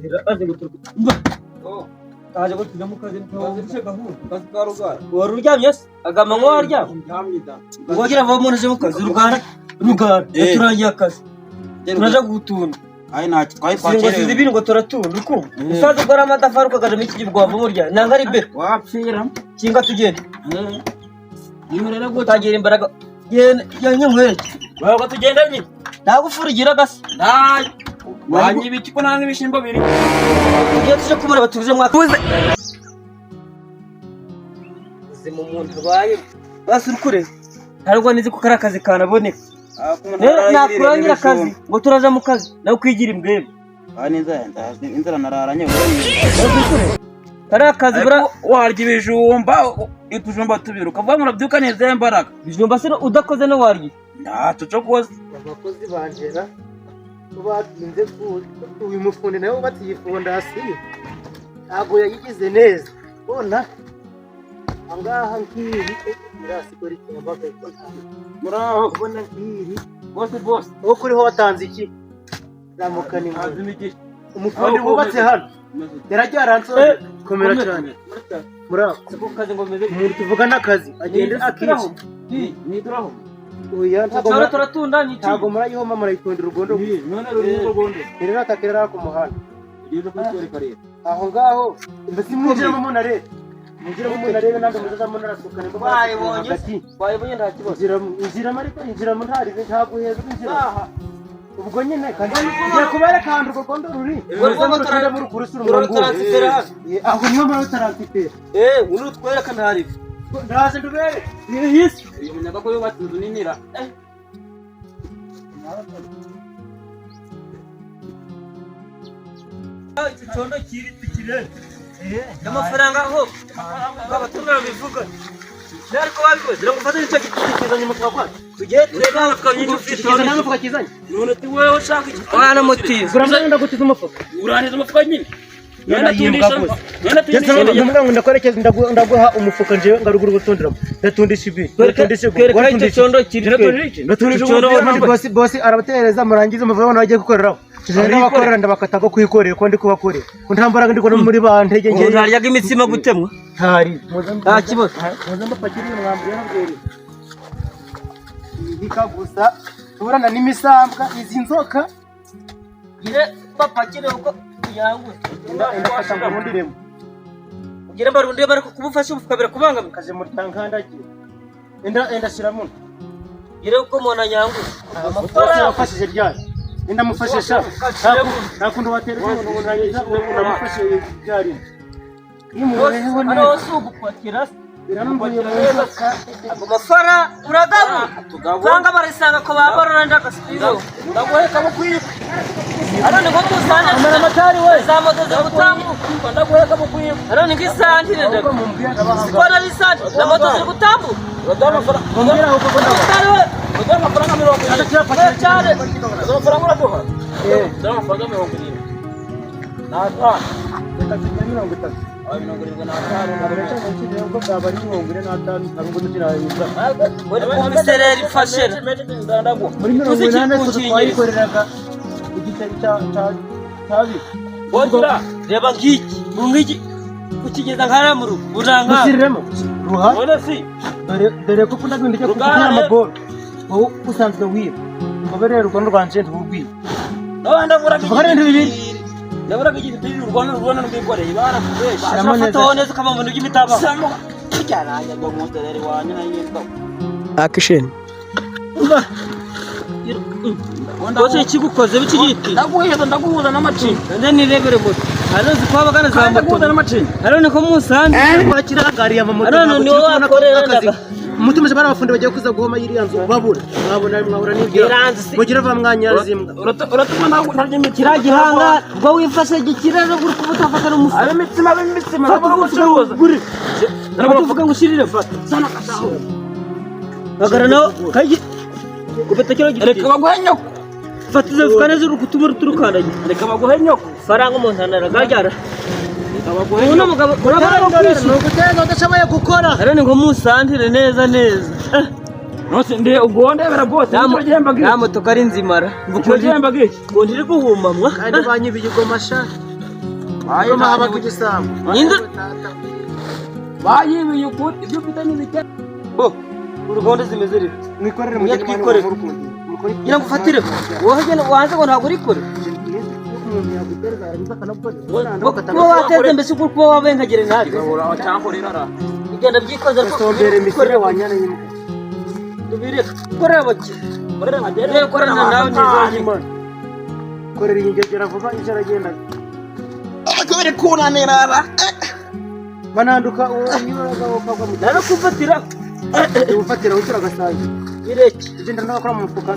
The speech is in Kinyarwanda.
inzira aje guturuka aje guturuka mu kazi ntaje gahunda kazi karugara wari uryamye se agama ngo waryamye wagira ngo umuntu mu kazi rugara turangiye akazi turaje gutunda ai nta twayipakire ngo ibintu ngo turatunda uko usaze gora amatafari ukagaje mu kigibwa wava murya nanga ari be wapfira kinga tugende nimurera go tagira imbaraga yenye nkwereke bago tugenda nyine nagufurigira gase ndai wanyi biki ko nanga ibishimbo biri iyo tuje kumara batuje mwakuze mu muntu baye basurukure harwo nizi ko karakazi kanaboneka nakurangira akazi ngo turaja mu kazi nawe kwigira imbwebe ani inzara nararanye kara akazi bura warya ibijumba itujumba tubiruka vuga murabyuka neza imbaraga bijumba se udakoze no warya tuco koze abakozi banjera batinze uyu mufundi nawe batiye fondasiyo ntabwo yayigize neza bona angaha nkiri irasikora icyambaga ko muraho ubona nkiri bose uko kuri ho watanze iki ramukani umufundi wubatse hano yarajyaransoje komera cyane muraho siko kazi ngo meze umuntu tuvuga n'akazi agende akici niduraho oya ntago murayihoma murayitondera urugondo none ruri urugondo rero atakera ku muhanda ugeze kutwereka rero aho ngaho mbese mwinjiramo umuntu arebe mwinjiramo umuntu arebe nandi muzazamo narasukane ngo bayibonye nta kibazo injiramo ariko injiramo ntarize ntabwo heza injiramo ubwo nyine kandi ngiye kubereka ahantu urugondo ruri uruganda muri kurusura umurongo aho niho mpamvu taransifera uru twereka ntarive ndaze ndubere yisi uyu munyaga ko yubatse inzu ninira iki condo kiri tikire amafaranga aho abatumira bivuga ariko babikoze rero gufata icyo kizanye mu twakwa tugiye tureba abafuka nyinshi ufite n'amafuka kizanye none ti wewe ushaka iki wana mutiza uramutse ndagutiza umufuka uraniza umufuka nyine ndakwerekeza ndaguha umufuka njewe ngarugura ubutonderamo ndatundisha ibi kwereka icyo condo kiri bosi arabatereza murangize muvuye hano bagiye gukoreraho n'abakorera ndabakata ko kwikorera ko ndi kubakorera ko nta mbaraga ndi kubona muri ba ntege ngewe ntaryaga imitsima gutemwa ntari nta kibazo muze mbapakira iyo mwambi yarabwere ibika gusa tuburana n'imisambwa izi nzoka ire bapakire uko yangu ndafasha ngo rundiremo ugira mbarundiye bariko kubufasha ubukabira kubangamika kaje muri tankandagiye enda shiramo ire uko mona yangu amafaranga yafashije ryari ndamufashisha nakundi watera umuntu unanyiza ndamufashe ryari nimureho ne ano subukwagira birambuye muzoka agomafara uragabu tuganga barisanga ko babarana ndakasizo ndaguheka mukwiye arone ngo tusana amara matari we zamodoze gutambuka ndaguheka mukwiye arone ngisantire ndako sikora bisante zamodoze gutambuka uragama fara mumbira uko ko ndako we uragama fara nka 20 ndakira cyane uragama fara nguraduha uragama fara 20 nata reka tunyamira 30 komisereri fashera muri 80 twayikoreraga igitari cyabi reba ngiki ukigeza nkaramuru uranga musiremo ruha wala si dore ko kunda gwinde cyo kugira amaboro wowe usanzwe wiba ngoberera urugondo rwanje ntubwiye ndabura bibiri ndabura igitiri urwana n'ubwikoreye barakubesha afata neza kama mu by'imitaba cyaranya ngo muterere wanye nayitwa action Wose ikigukoze bikigiti ndaguhuza n'amacini nde nirebere moto hanozi kwa bagana za moto n'amacini arone ko musanze bakirangariye amamoto arone ni wowe akorera umutumije barabafundi bagiye kuza guhoma yiri yanzu babura mwabona n'ibyo mugira va mwanya zimbwa uratuma nawe utarya kiragihanga ubwo wifashe gikirere uri kubutafata n'umufu abe imitsima nabwo gucuruza tuvuga ngo ushirire fata sana kataho bagara no kayi kubeta kiro giti reka baguhe nyoko fatiza kaneze uri kutumura turukanaye reka baguhe nyoko faranga umuntu anaragajara uno mugabo urabara no kwisi nuguteza udashoboye gukora arone ngo musantire neza nose ndi ugondebera bose n'igihemba ya moto kari nzimara igihemba giki ngo ndiri guhumamwa kandi banyibiye igoma sha Kama habaga igisambu. Ninde? bayibiye ukuri ibyo ufite n'ibike Bo, urugonde zimeze rite? Mwikorere Mujye twikorere. Ngira ngo ufatire. Wowe gene wanze ngo ntabwo uri kure. Kuba wateze mbese kuko wabengagire natwe. uraho cyangwa urira Igenda byikoza Sombere misire wanyana yimuka. tubire. Korera bake. Korera agere. Korera nawe nizongima. Korera ingegera vuba ijara agenda. akabere kunanirara Mananduka unyuraga ukagwa mu Nara kufatira. ufatira ukira gasange. Bireke. Igenda ndakora mu mufuka.